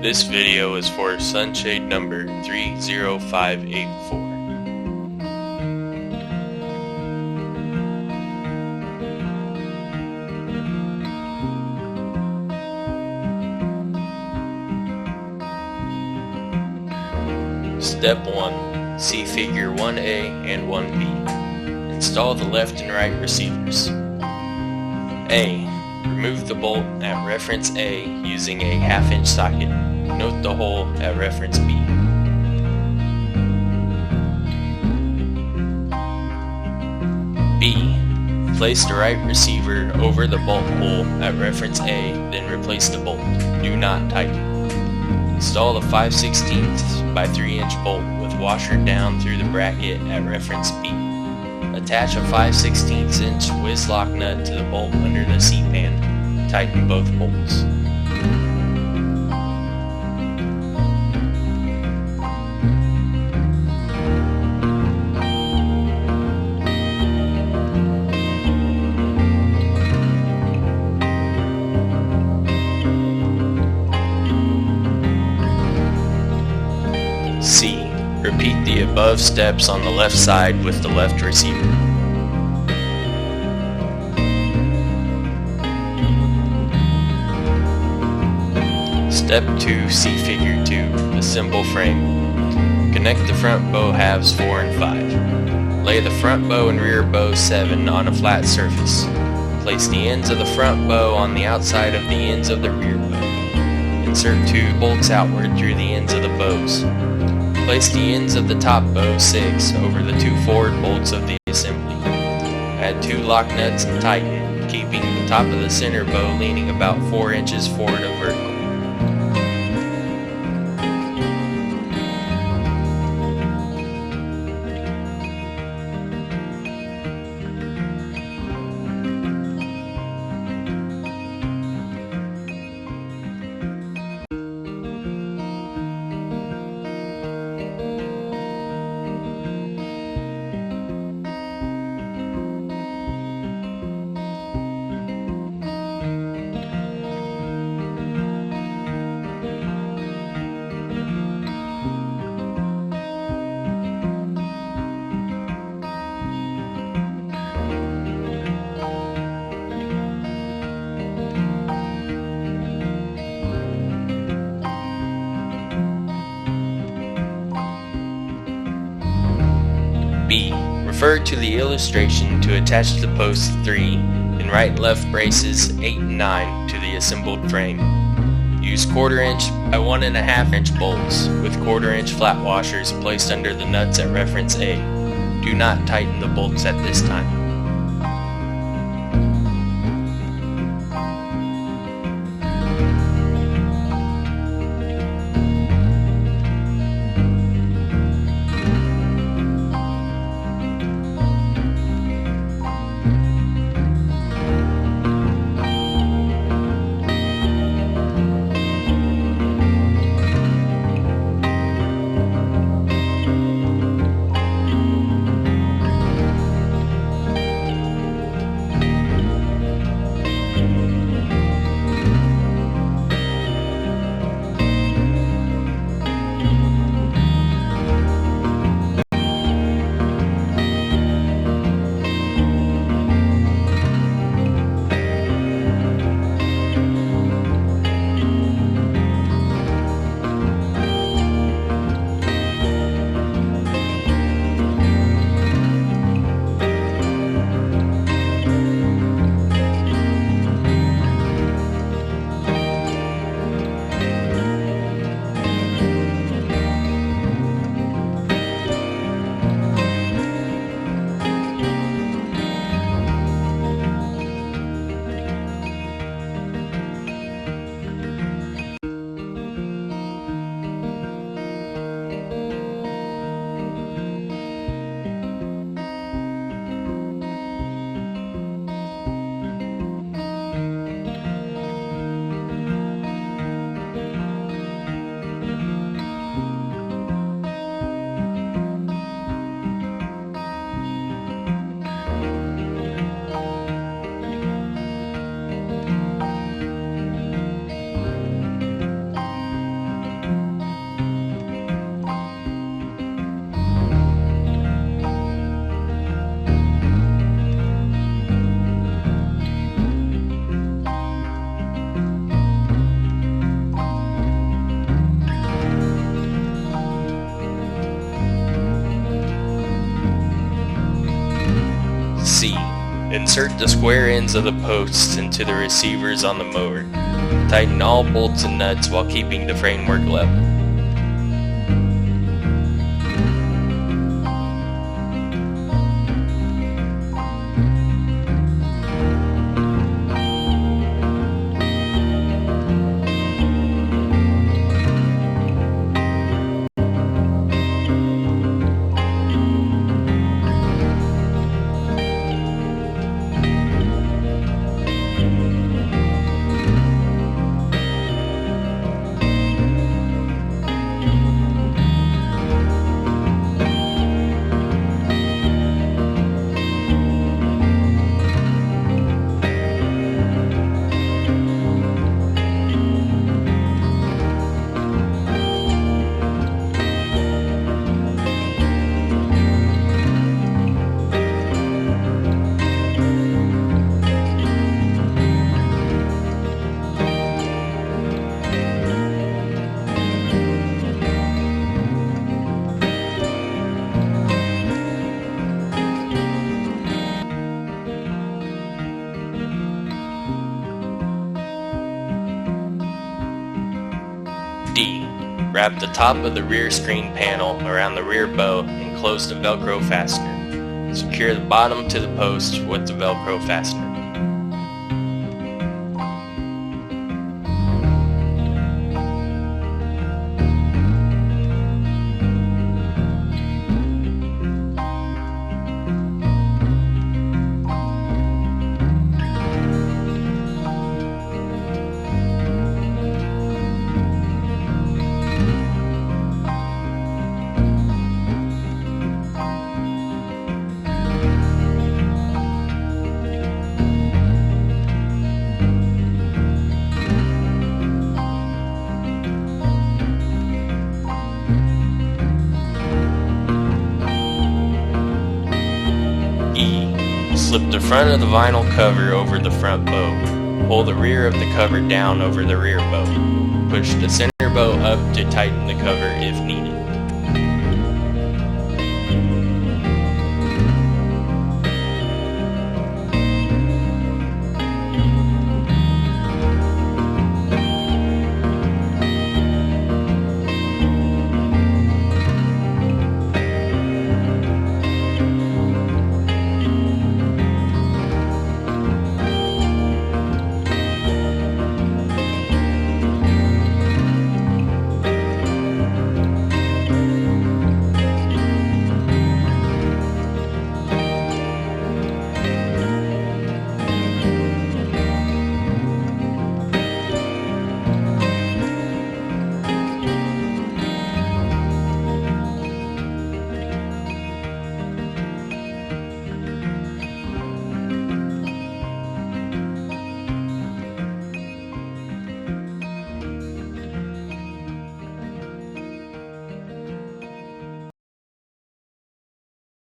This video is for Sunshade number 30584. Step 1. See Figure 1A and 1B. Install the left and right receivers. A. Remove the bolt at reference A using a 1/2 inch socket. Note the hole at reference B. B. Place the right receiver over the bolt hole at reference A, then replace the bolt. Do not tighten. Install the 5/16 by 3 inch bolt with washer down through the bracket at reference B. Attach a 5/16 inch whiz lock nut to the bolt under the seat pan. Tighten both bolts. C. Repeat the above steps on the left side with the left receiver. Step 2. See Figure 2. Assemble frame. Connect the front bow halves 4 and 5. Lay the front bow and rear bow 7 on a flat surface. Place the ends of the front bow on the outside of the ends of the rear bow. Insert 2 bolts outward through the ends of the bows. Place the ends of the top bow 6 over the 2 forward bolts of the assembly. Add 2 lock nuts and tighten, keeping the top of the center bow leaning about 4 inches forward of vertical. B. Refer to the illustration to attach the posts 3 and right and left braces 8 and 9 to the assembled frame. Use 1/4 inch by 1 1/2 inch bolts with 1/4 inch flat washers placed under the nuts at reference A. Do not tighten the bolts at this time. Insert the square ends of the posts into the receivers on the mower. Tighten all bolts and nuts while keeping the framework level. D. Wrap the top of the rear screen panel around the rear bow and close the Velcro fastener. Secure the bottom to the post with the Velcro fastener. Slip the front of the vinyl cover over the front bow. Pull the rear of the cover down over the rear bow. Push the center bow up to tighten the cover if needed.